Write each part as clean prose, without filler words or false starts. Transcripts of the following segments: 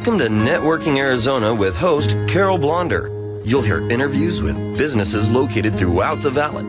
Welcome to Networking Arizona with host Carol Blonder. You'll hear interviews with businesses located throughout the valley.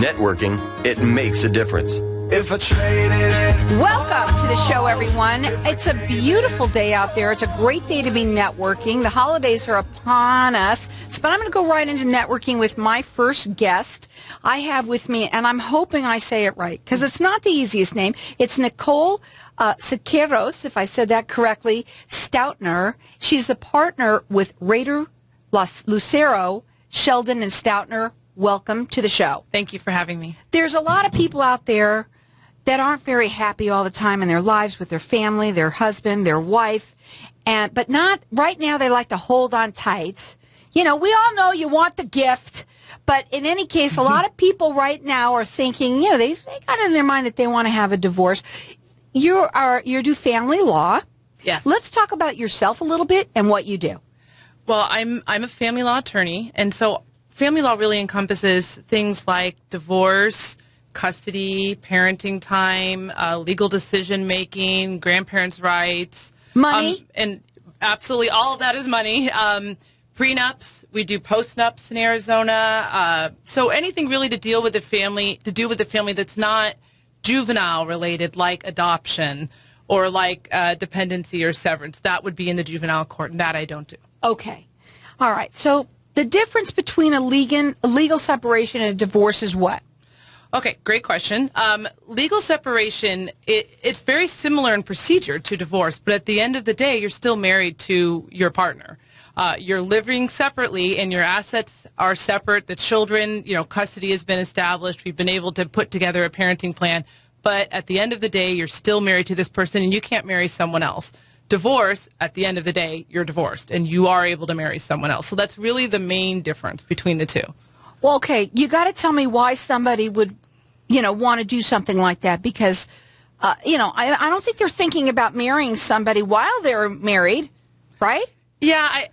Networking, it makes a difference. If I traded it. Welcome to the show, everyone. It's a beautiful day out there. It's a great day to be networking. The holidays are upon us. But I'm going to go right into networking with my first guest. I have with me, and I'm hoping I say it right, because it's not the easiest name. It's Nicole Siqeiros, if I said that correctly, Stoutner. She's the partner with Rader Lucero, Sheldon, and Stoutner. Welcome to the show. Thank you for having me. There's a lot of people out there that aren't very happy all the time in their lives with their family, their husband, their wife, but not right now. They like to hold on tight. You know, we all know you want the gift, but in any case, a lot of people right now are thinking, you know, they got in their mind that they want to have a divorce. You do family law. Yes. Let's talk about yourself a little bit and what you do. Well, I'm a family law attorney, and so family law really encompasses things like divorce, custody, parenting time, legal decision-making, grandparents' rights. Money. And absolutely all of that is money. Prenups, we do post-nups in Arizona. So anything really to do with the family that's not juvenile-related, like adoption or like dependency or severance, that would be in the juvenile court, and that I don't do. Okay. All right. So the difference between a legal separation and a divorce is what? Okay, great question. Legal separation, it's very similar in procedure to divorce, but at the end of the day, you're still married to your partner. You're living separately, and your assets are separate. The children, custody has been established. We've been able to put together a parenting plan, but at the end of the day, you're still married to this person, and you can't marry someone else. Divorce, at the end of the day, you're divorced, and you are able to marry someone else. So that's really the main difference between the two. Well, okay, you got to tell me why somebody would, want to do something like that, because, I don't think they're thinking about marrying somebody while they're married, right? Yeah,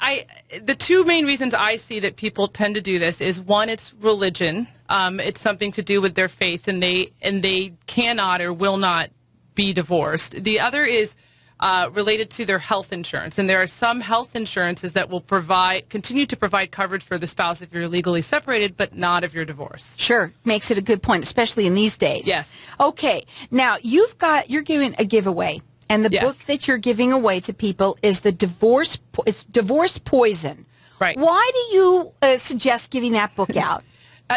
the two main reasons I see that people tend to do this is, one, it's religion. It's something to do with their faith, and they cannot or will not be divorced. The other is related to their health insurance, and there are some health insurances that will continue to provide coverage for the spouse if you're legally separated, but not if you're divorced. Sure, makes it a good point, especially in these days. Yes. Okay, now you're giving a giveaway, and the Yes. book that you're giving away to people is Divorce Poison. Right. Why do you suggest giving that book out?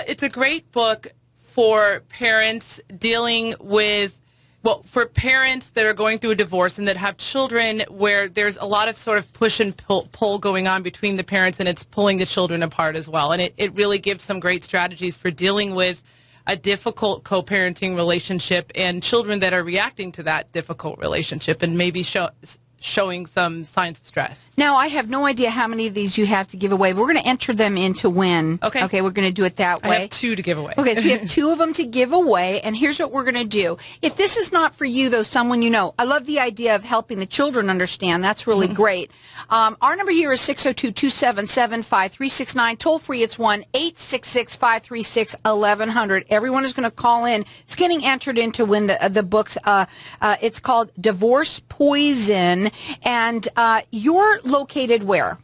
It's a great book for parents dealing with. Well, for parents that are going through a divorce and that have children where there's a lot of sort of push and pull going on between the parents, and it's pulling the children apart as well. And it really gives some great strategies for dealing with a difficult co-parenting relationship and children that are reacting to that difficult relationship and maybe showing some signs of stress. Now, I have no idea how many of these you have to give away. We're going to enter them in to win. Okay. Okay, we're going to do it that way. I have 2 to give away. Okay, so we have 2 of them to give away, and here's what we're going to do. If this is not for you, though, someone you know, I love the idea of helping the children understand. That's really great. Our number here is 602-277-5369. Toll free, it's 1-866-536-1100. Everyone is going to call in. It's getting entered in to win the books. It's called Divorce Poison. And you're located where?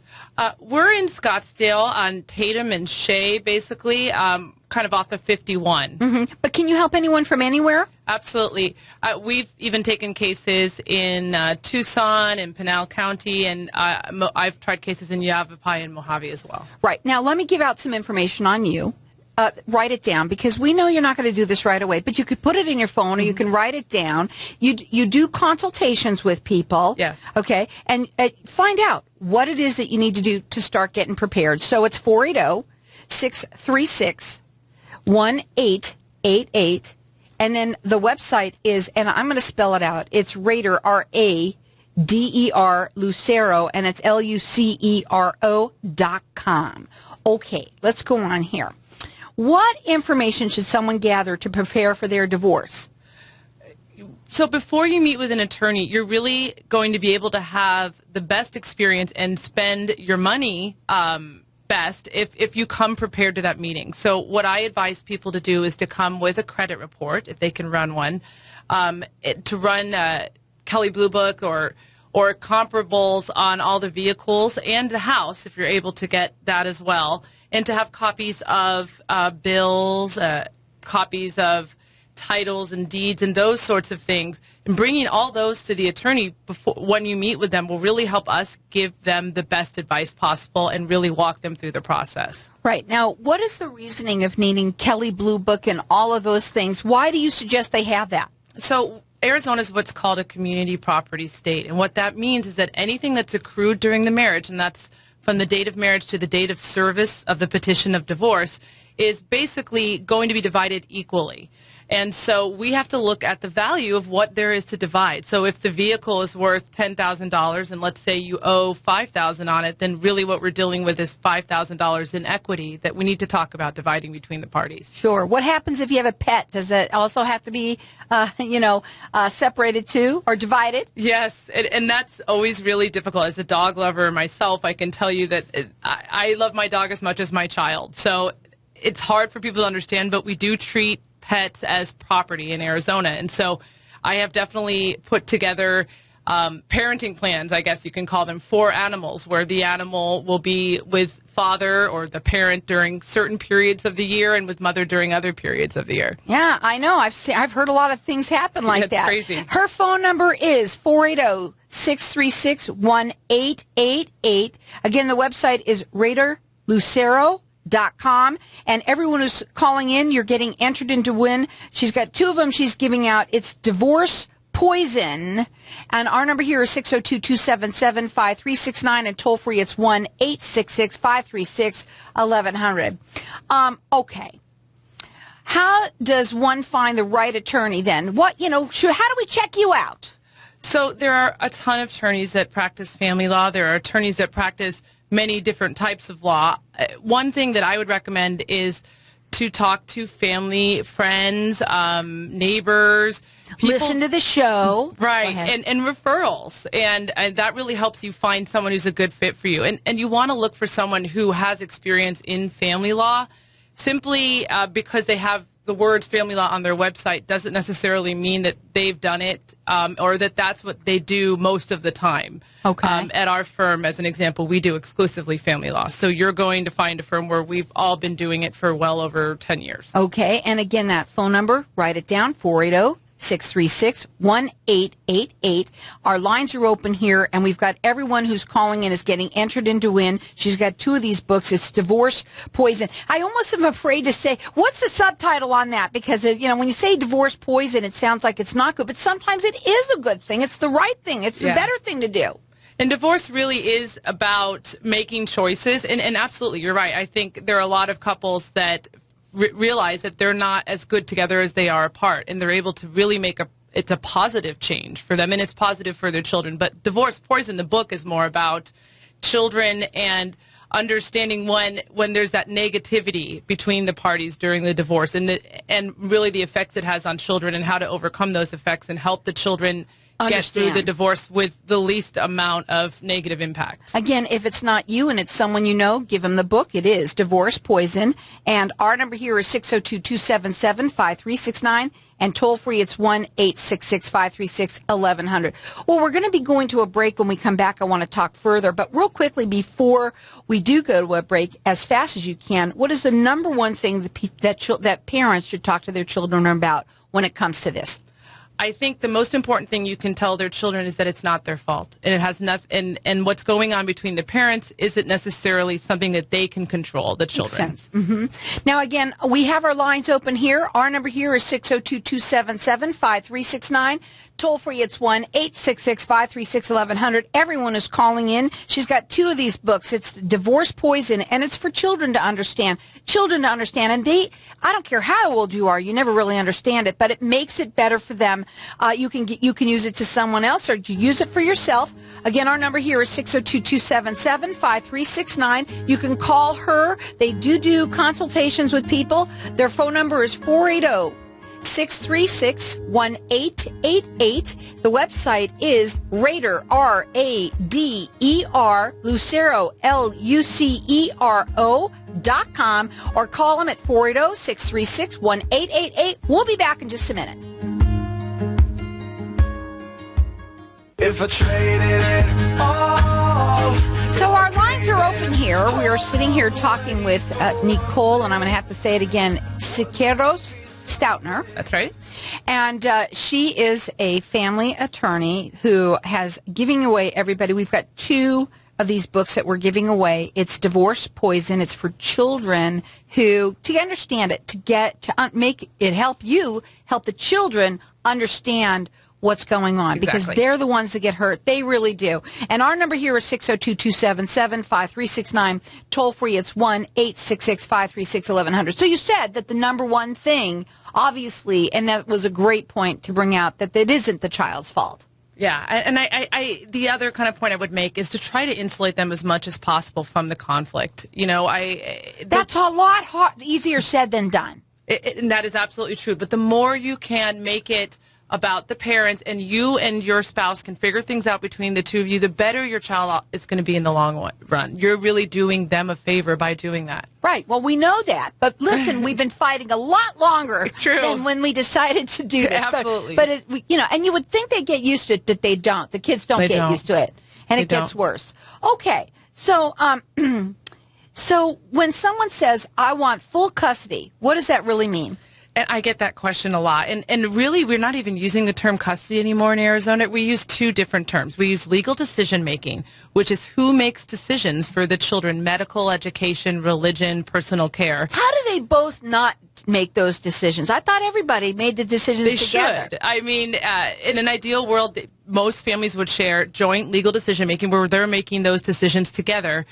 We're in Scottsdale on Tatum and Shea, basically, kind of off of 51. Mm-hmm. But can you help anyone from anywhere? Absolutely. We've even taken cases in Tucson and Pinal County, and I've tried cases in Yavapai and Mojave as well. Right. Now, let me give out some information on you. Write it down, because we know you're not going to do this right away, but you could put it in your phone, or you can write it down. You do consultations with people. Yes. Okay. And find out what it is that you need to do to start getting prepared. So it's 480-636-1888. And then the website is, and I'm going to spell it out, it's Rader, R-A-D-E-R, Lucero, and it's Lucero.com. Okay, let's go on here. What information should someone gather to prepare for their divorce? So before you meet with an attorney, you're really going to be able to have the best experience and spend your money best if you come prepared to that meeting. So what I advise people to do is to come with a credit report, if they can run one, to run Kelley Blue Book or comparables on all the vehicles and the house, if you're able to get that as well, and to have copies of bills, copies of titles and deeds and those sorts of things, and bringing all those to the attorney when you meet with them will really help us give them the best advice possible and really walk them through the process. Right. Now, what is the reasoning of needing Kelley Blue Book and all of those things? Why do you suggest they have that? So Arizona is what's called a community property state, and what that means is that anything that's accrued during the marriage, and that's from the date of marriage to the date of service of the petition of divorce, is basically going to be divided equally. And so we have to look at the value of what there is to divide. So if the vehicle is worth $10,000 and let's say you owe $5,000 on it, then really what we're dealing with is $5,000 in equity that we need to talk about dividing between the parties. Sure. What happens if you have a pet? Does it also have to be, separated too or divided? Yes, and that's always really difficult. As a dog lover myself, I can tell you that I love my dog as much as my child. So it's hard for people to understand, but we do treat pets as property in Arizona. And so I have definitely put together parenting plans, I guess you can call them, for animals, where the animal will be with father or the parent during certain periods of the year and with mother during other periods of the year. Yeah, I know. I've heard a lot of things happen like That's that. crazy. Her phone number is 480-636-1888. Again, the website is RadarLucero.com. And everyone who's calling in, you're getting entered into win. She's got two of them she's giving out. It's Divorce Poison. And our number here is 602-277-5369. And toll free, it's 1-866-536-1100. Okay. How does one find the right attorney then? How do we check you out? So there are a ton of attorneys that practice family law. There are attorneys that practice many different types of law. One thing that I would recommend is to talk to family, friends, neighbors. People, listen to the show. Right, and referrals. And that really helps you find someone who's a good fit for you. And you want to look for someone who has experience in family law. Simply because they have the words family law on their website doesn't necessarily mean that they've done it or that that's what they do most of the time. Okay. At our firm, as an example, we do exclusively family law. So you're going to find a firm where we've all been doing it for well over 10 years. Okay. And again, that phone number, write it down, 480-636-1888. Our lines are open here, and we've got everyone who's calling in is getting entered into win. She's got two of these books. It's Divorce Poison. I almost am afraid to say, what's the subtitle on that? Because, when you say divorce poison, it sounds like it's not good, but sometimes it is a good thing. It's the right thing. It's the better thing to do. And divorce really is about making choices. And absolutely, you're right. I think there are a lot of couples that realize that they're not as good together as they are apart, and they're able to really it's a positive change for them, and it's positive for their children. But Divorce Poison, the book, is more about children and understanding when there's that negativity between the parties during the divorce, and really the effects it has on children, and how to overcome those effects and help the children get through the divorce with the least amount of negative impact. Again, if it's not you and it's someone you know, give them the book. It is Divorce Poison. And our number here is 602-277-5369. And toll free, it's 1-866-536-1100. Well, we're going to be going to a break. When we come back, I want to talk further. But real quickly, before we do go to a break, as fast as you can, what is the number one thing that parents should talk to their children about when it comes to this? I think the most important thing you can tell their children is that it's not their fault, and it has nothing. And what's going on between the parents isn't necessarily something that they can control. The children. Makes sense. Mm-hmm. Now, again, we have our lines open here. Our number here is 602-277-5369. Toll free, it's 1-866-536-1100. Everyone is calling in. She's got two of these books. It's Divorce Poison, and it's for children to understand. And I don't care how old you are, you never really understand it, but it makes it better for them. You can use it to someone else, or you use it for yourself. Again, our number here is 602-277-5369. You can call her. They do consultations with people. Their phone number is 480-636-1888. The website is Rader, R-A-D-E-R, Lucero, Lucero.com, or call them at 480-636-1888. We'll be back in just a minute. if I traded it all. So our lines are open here. We are sitting here talking with Nicole, and I'm going to have to say it again, Siqeiros Stoutner. That's right. And she is a family attorney who has giving away everybody. We've got 2 of these books that we're giving away. It's Divorce Poison. It's for children who, to understand it, to make it help the children understand what's going on, because they're the ones that get hurt. They really do. And our number here is 602-277-5369. Toll free, it's 1-866-536-1100. So you said that the number one thing, obviously, and that was a great point to bring out, that it isn't the child's fault. Yeah, and I the other kind of point I would make is to try to insulate them as much as possible from the conflict. You know, that's a lot easier said than done. And that is absolutely true. But the more you can make it about the parents, and you and your spouse can figure things out between the two of you, the better your child is going to be in the long run. You're really doing them a favor by doing that. Right. Well, we know that. But listen, we've been fighting a lot longer than when we decided to do this. Absolutely. But and you would think they get used to it, but they don't. The kids don't get used to it. And it gets worse. Okay. So, so when someone says, I want full custody, what does that really mean? And I get that question a lot. And really, we're not even using the term custody anymore in Arizona. We use 2 different terms. We use legal decision-making, which is who makes decisions for the children, medical, education, religion, personal care. How do they both not make those decisions? I thought everybody made the decisions together. They should. I mean, in an ideal world, most families would share joint legal decision-making where they're making those decisions together.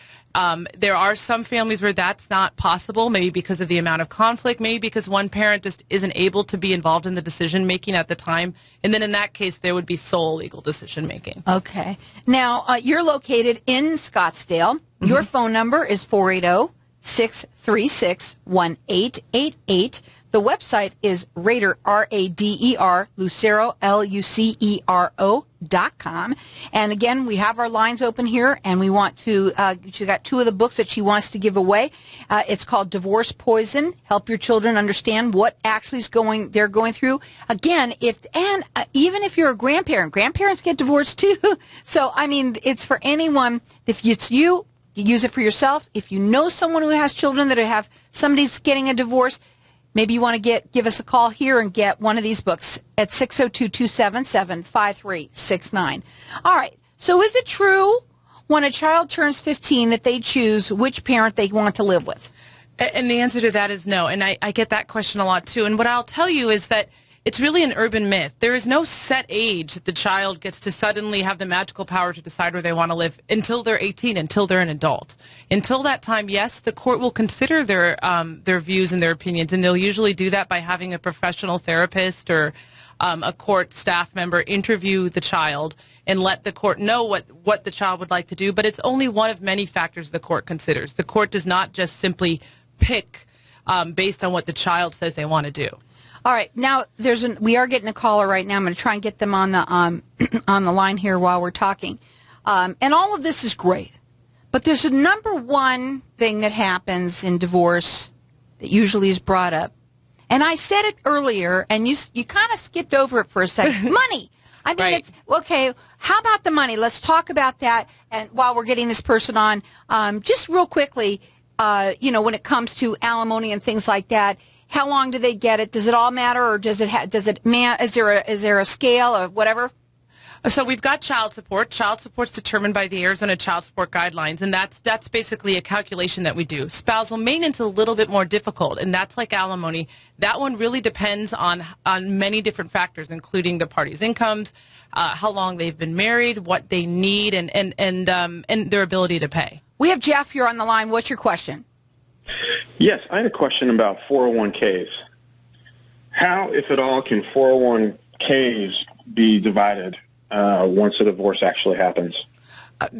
There are some families where that's not possible, maybe because of the amount of conflict, maybe because one parent just isn't able to be involved in the decision-making at the time. And then in that case, there would be sole legal decision-making. Okay. Now, you're located in Scottsdale. Mm-hmm. Your phone number is 480-636-1888. The website is Rader, R-A-D-E-R, Lucero, Lucero.com. And again, we have our lines open here, and we want to, she got 2 of the books that she wants to give away. It's called Divorce Poison, Help Your Children Understand What Actually they're going through. Again, even if you're a grandparents get divorced too. So, I mean, it's for anyone. If it's you use it for yourself. If you know someone who has children that have somebody's getting a divorce, maybe you want to give us a call here and get one of these books at 602-277-5369. All right. So is it true when a child turns 15 that they choose which parent they want to live with? And the answer to that is no. And I get that question a lot, too. And what I'll tell you is that it's really an urban myth. There is no set age that the child gets to suddenly have the magical power to decide where they want to live until they're 18, until they're an adult. Until that time, yes, the court will consider their views and their opinions, and they'll usually do that by having a professional therapist or a court staff member interview the child and let the court know what the child would like to do. But it's only one of many factors the court considers. The court does not just simply pick based on what the child says they want to do. All right, now we are getting a caller right now. I'm going to try and get them on the on the line here while we're talking. And all of this is great, but there's a number one thing that happens in divorce that usually is brought up. And I said it earlier, and you kind of skipped over it for a second. Money. I mean, It's okay. How about the money? Let's talk about that. And while we're getting this person on, just real quickly, when it comes to alimony and things like that. How long do they get it? Does it all matter, or is there a scale or whatever? So we've got child support. Child support's determined by the Arizona Child Support Guidelines, and that's basically a calculation that we do. Spousal maintenance is a little bit more difficult, and that's like alimony. That one really depends on many different factors, including the parties' incomes, how long they've been married, what they need, and their ability to pay. We have Jeff here on the line. What's your question? Yes, I had a question about 401ks. How, if at all, can 401ks be divided once a divorce actually happens?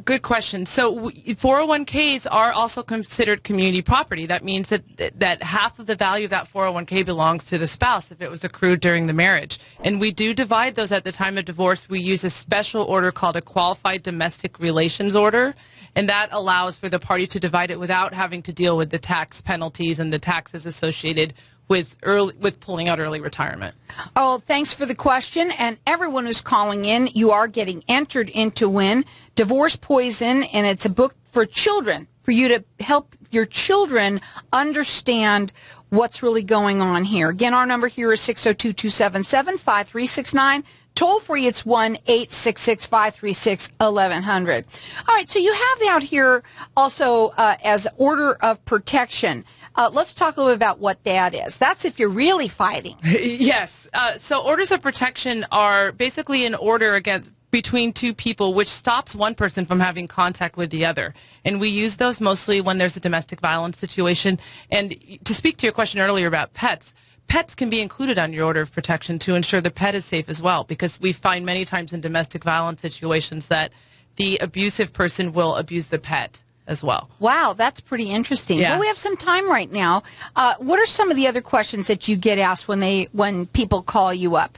Good question. So 401ks are also considered community property. That means that half of the value of that 401k belongs to the spouse if it was accrued during the marriage. And we do divide those at the time of divorce. We use a special order called a qualified domestic relations order, and that allows for the party to divide it without having to deal with the tax penalties and the taxes associated with pulling out early retirement. Oh, thanks for the question. And everyone who's calling in, you are getting entered into win Divorce Poison, and it's a book for children, for you to help your children understand what's really going on here. Again, our number here is 602-277-5369. Toll free, it's 1-866-536-1100. All right, so you have out here also as order of protection. Let's talk a little bit about what that is. That's if you're really fighting. Yes. So orders of protection are basically an order between two people, which stops one person from having contact with the other. And we use those mostly when there's a domestic violence situation. And to speak to your question earlier about pets, pets can be included on your order of protection to ensure the pet is safe as well, because we find many times in domestic violence situations that the abusive person will abuse the pet as well. Wow, that's pretty interesting. Yeah. Well, we have some time right now. What are some of the other questions that you get asked when people call you up?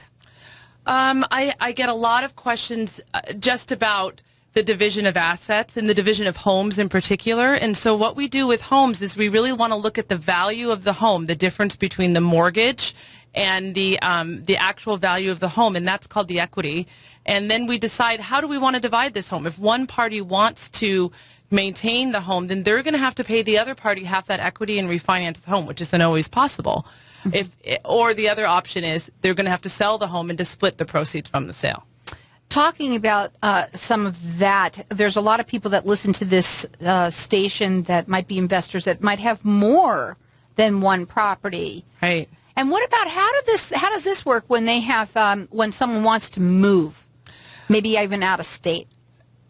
I get a lot of questions just about the division of assets and the division of homes in particular. And so what we do with homes is we really want to look at the value of the home, the difference between the mortgage and the actual value of the home, and that's called the equity. And then we decide, how do we want to divide this home? If one party wants to maintain the home, then they're going to have to pay the other party half that equity and refinance the home, which isn't always possible. Or the other option is they're going to have to sell the home and to split the proceeds from the sale. Talking about some of that, there's a lot of people that listen to this station that might be investors that might have more than one property. Right. And what about how does this work when they have when someone wants to move, maybe even out of state?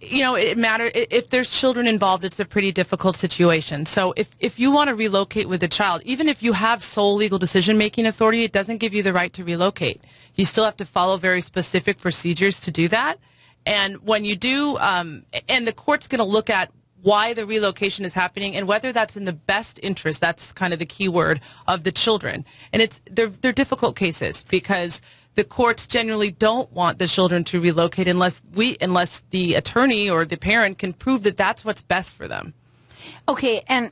You know, it matters. If there's children involved, it's a pretty difficult situation. So if you want to relocate with a child, even if you have sole legal decision-making authority, it doesn't give you the right to relocate. You still have to follow very specific procedures to do that. And when you do, and the court's going to look at why the relocation is happening and whether that's in the best interest, that's kind of the key word, of the children. And they're difficult cases because the courts generally don't want the children to relocate unless the attorney or the parent can prove that that's what's best for them. Okay, and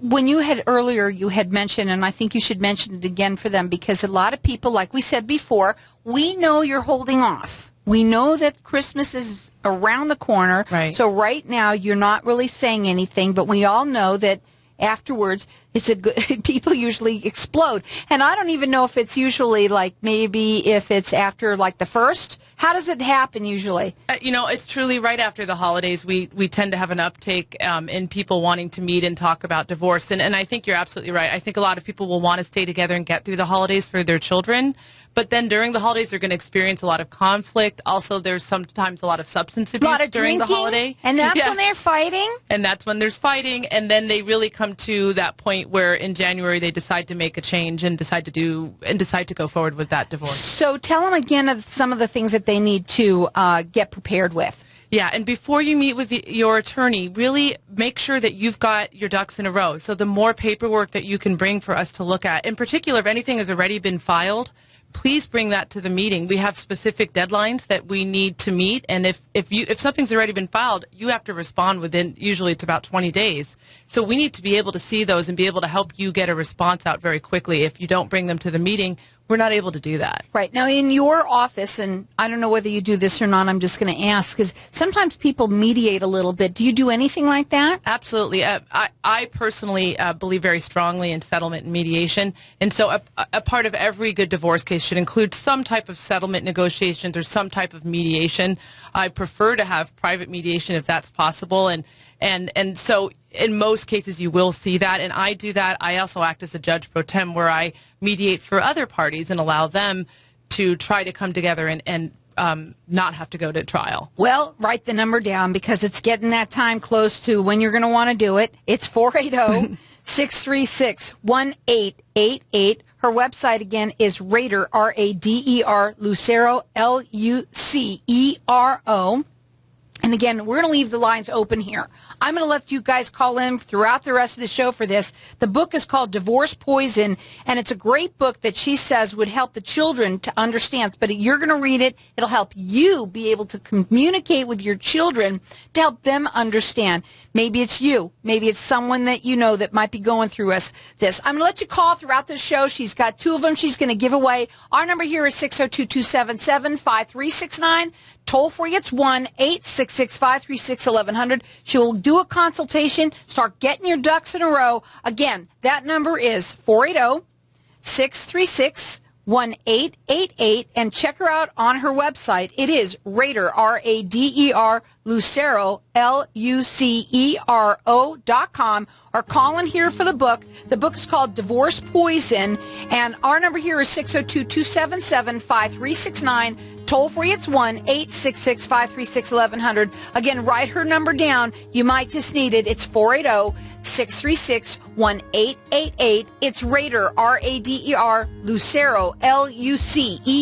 when you had mentioned, and I think you should mention it again for them, because a lot of people, like we said before, we know you're holding off. We know that Christmas is around the corner. Right. So right now you're not really saying anything, but we all know that afterwards people usually explode. And I don't even know if it's usually maybe if it's after the first. How does it happen usually? It's truly right after the holidays. We tend to have an uptake in people wanting to meet and talk about divorce. And I think you're absolutely right. I think a lot of people will want to stay together and get through the holidays for their children. But then during the holidays, they're going to experience a lot of conflict. Also, there's sometimes a lot of substance abuse during the holiday. And that's when they're fighting? And that's when there's fighting. And then they really come to that point where in January they decide to make a change and decide to go forward with that divorce. So tell them again of some of the things that they need to get prepared with. Yeah, and before you meet with your attorney, really make sure that you've got your ducks in a row. So the more paperwork that you can bring for us to look at, in particular, if anything has already been filed, please bring that to the meeting. We have specific deadlines that we need to meet, and if something's already been filed, you have to respond within, usually it's about 20 days. So we need to be able to see those and be able to help you get a response out very quickly. If you don't bring them to the meeting, we're not able to do that. Right. Now, in your office, and I don't know whether you do this or not, I'm just going to ask, because sometimes people mediate a little bit. Do you do anything like that? Absolutely. I personally believe very strongly in settlement and mediation. And so a part of every good divorce case should include some type of settlement negotiations or some type of mediation. I prefer to have private mediation if that's possible. And so in most cases you will see that, and I do that. I also act as a judge pro tem where I mediate for other parties and allow them to try to come together and not have to go to trial. Well, write the number down because it's getting that time close to when you're going to want to do it. It's 480-636-1888. Her website again is Rader, R-A-D-E-R, Lucero, L-U-C-E-R-O. And again, we're going to leave the lines open here. I'm going to let you guys call in throughout the rest of the show for this. The book is called Divorce Poison, and it's a great book that she says would help the children to understand. But you're going to read it. It'll help you be able to communicate with your children to help them understand. Maybe it's you. Maybe it's someone that you know that might be going through this. I'm going to let you call throughout this show. She's got 2 of them she's going to give away. Our number here is 602-277-5369. Toll free, it's 1-866-536-1100. She will do a consultation, start getting your ducks in a row. Again, that number is 480-636-1888, and check her out on her website. It is Rader, R-A-D-E-R, Lucero, Lucero.com, or call in here for the book. The book is called Divorce Poison, and our number here is 602-277-5369. Toll free, it's 1-866-536-1100. Again, write her number down. You might just need it. It's 480-636-1888. It's Rader, R-A-D-E-R, Lucero, Lucero.com.